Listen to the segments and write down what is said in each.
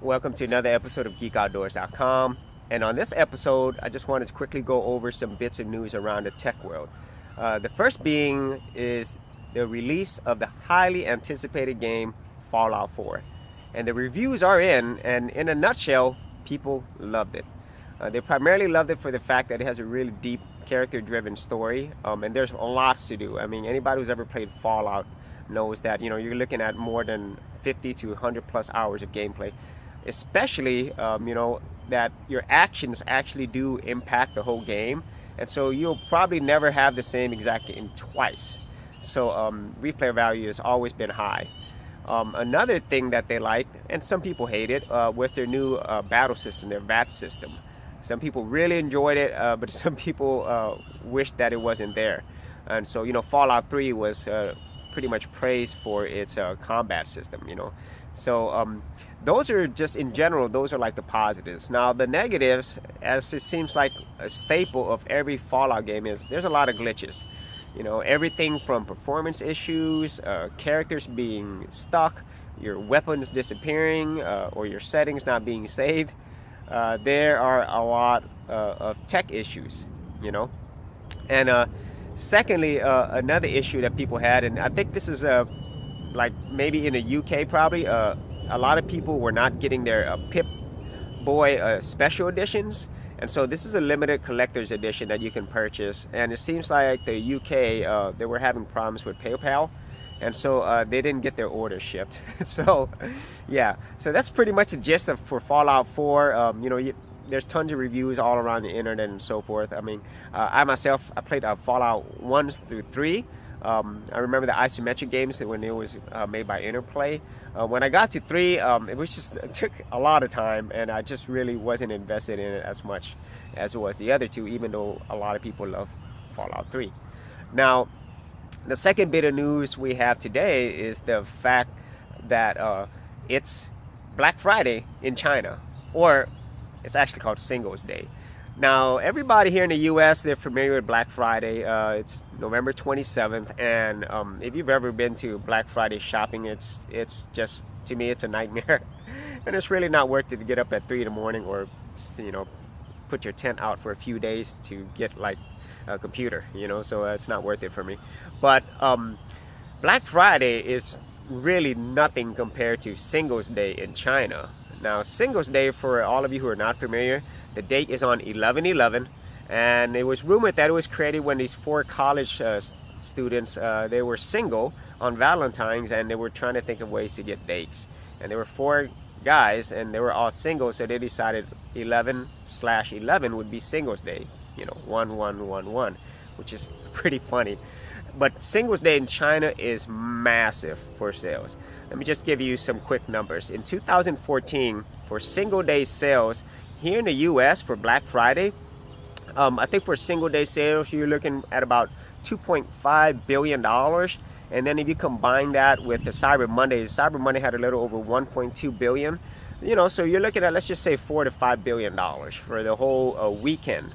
Welcome to another episode of GeekOutdoors.com. And on this episode, I just wanted to quickly go over some bits of news around the tech world. The first being is the release of the highly anticipated game Fallout 4. And the reviews are in, and in a nutshell, people loved it. They primarily loved it for the fact that it has a really deep, character-driven story, and there's lots to do. I mean, anybody who's ever played Fallout knows that you're looking at more than 50 to 100 plus hours of gameplay, especially that your actions actually do impact the whole game, and so you'll probably never have the same exact game twice. So replay value has always been high. Another thing that they liked, and some people hate it, was their new battle system, their VAT system. Some people really enjoyed it, but some people wished that it wasn't there. And so Fallout 3 was pretty much praised for its combat system. So those are just, in general, those are like the positives. Now the negatives, as it seems like a staple of every Fallout game, is there's a lot of glitches. Everything from performance issues, characters being stuck, your weapons disappearing, or your settings not being saved. There are a lot of tech issues, And secondly, another issue that people had, and I think this is like maybe in the UK probably, a lot of people were not getting their Pip-Boy special editions. And so this is a limited collector's edition that you can purchase. And it seems like the UK, they were having problems with PayPal. And so they didn't get their order shipped. So, yeah. So that's pretty much the gist for Fallout 4. There's tons of reviews all around the internet and so forth. I mean, I played Fallout 1 through 3. I remember the isometric games when it was made by Interplay. When I got to 3, it took a lot of time, and I just really wasn't invested in it as much as it was the other two, even though a lot of people love Fallout 3. Now, the second bit of news we have today is the fact that it's Black Friday in China, or it's actually called Singles Day. Now, everybody here in the U.S., they're familiar with Black Friday. It's November 27th, and if you've ever been to Black Friday shopping, it's just, to me, it's a nightmare. And it's really not worth it to get up at 3 in the morning or, put your tent out for a few days to get, like, a computer, so it's not worth it for me. But Black Friday is really nothing compared to Singles Day in China. Now, Singles Day, for all of you who are not familiar, the date is on 11/11, and it was rumored that it was created when these 4 college students, they were single on Valentine's, and they were trying to think of ways to get dates. And there were 4 guys, and they were all single, so they decided 11/11 would be Singles Day, 1111, which is pretty funny. But Singles Day in China is massive for sales. Let me just give you some quick numbers. In 2014, for single day sales here in the US for Black Friday, I think for single day sales, you're looking at about $2.5 billion. And then if you combine that with the Cyber Monday had a little over 1.2 billion. So you're looking at, let's just say, $4 to $5 billion for the whole weekend,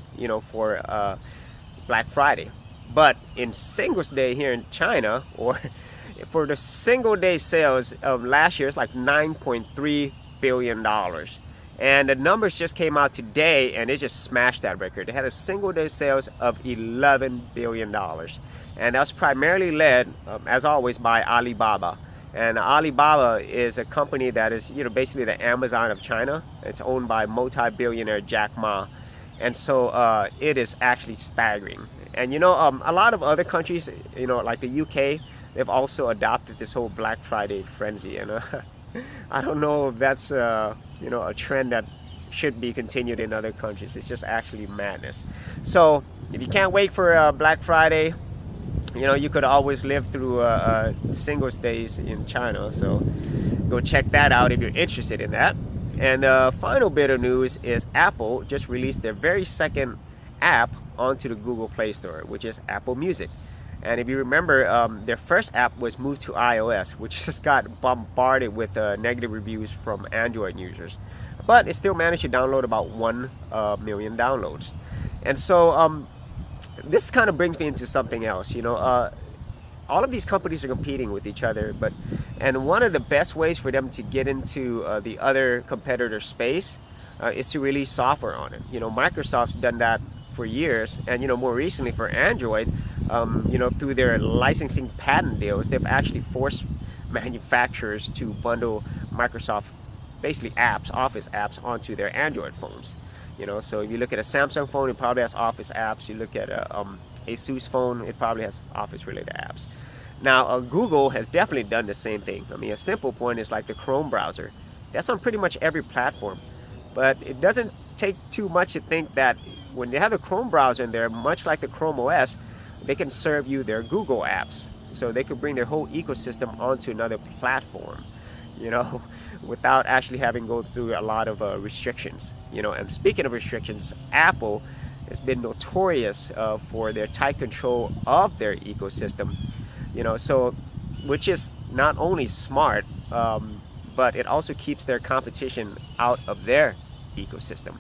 for Black Friday. But in Singles Day here in China, or for the single day sales of last year, it's like $9.3 billion. And the numbers just came out today, and it just smashed that record. They had a single day sales of $11 billion. And that's primarily led, as always, by Alibaba. And Alibaba is a company that is, basically the Amazon of China. It's owned by multi-billionaire Jack Ma. And so it is actually staggering. And a lot of other countries, like the UK, they've also adopted this whole Black Friday frenzy. And I don't know if that's a trend that should be continued in other countries. It's just actually madness. So if you can't wait for Black Friday, you could always live through Singles Days in China. So go check that out if you're interested in that. And the final bit of news is Apple just released their very second app onto the Google Play Store, which is Apple Music. And if you remember, their first app was moved to iOS, which just got bombarded with negative reviews from Android users. But it still managed to download about 1 million downloads. And so this kind of brings me into something else. All of these companies are competing with each other, but And one of the best ways for them to get into the other competitor space is to release software on it. Microsoft's done that for years, and more recently for Android, through their licensing patent deals, they've actually forced manufacturers to bundle Microsoft basically apps, Office apps, onto their Android phones. So if you look at a Samsung phone, it probably has Office apps. You look at a Asus phone, it probably has Office related apps. Now Google has definitely done the same thing. I mean, a simple point is like the Chrome browser. That's on pretty much every platform, but it doesn't take too much to think that when they have the Chrome browser in there, much like the Chrome OS, they can serve you their Google apps. So they could bring their whole ecosystem onto another platform, without actually having to go through a lot of restrictions. And speaking of restrictions, Apple has been notorious for their tight control of their ecosystem. So which is not only smart, but it also keeps their competition out of their ecosystem.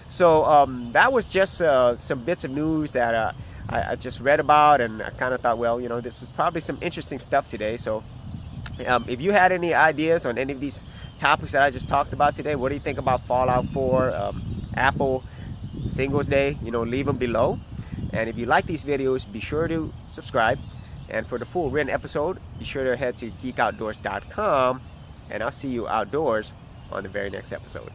So that was just some bits of news that I just read about, and I kind of thought, well, this is probably some interesting stuff today. So if you had any ideas on any of these topics that I just talked about today, what do you think about Fallout 4, Apple, Singles Day? Leave them below. And if you like these videos, be sure to subscribe. And for the full written episode, be sure to head to geekoutdoors.com, and I'll see you outdoors on the very next episode.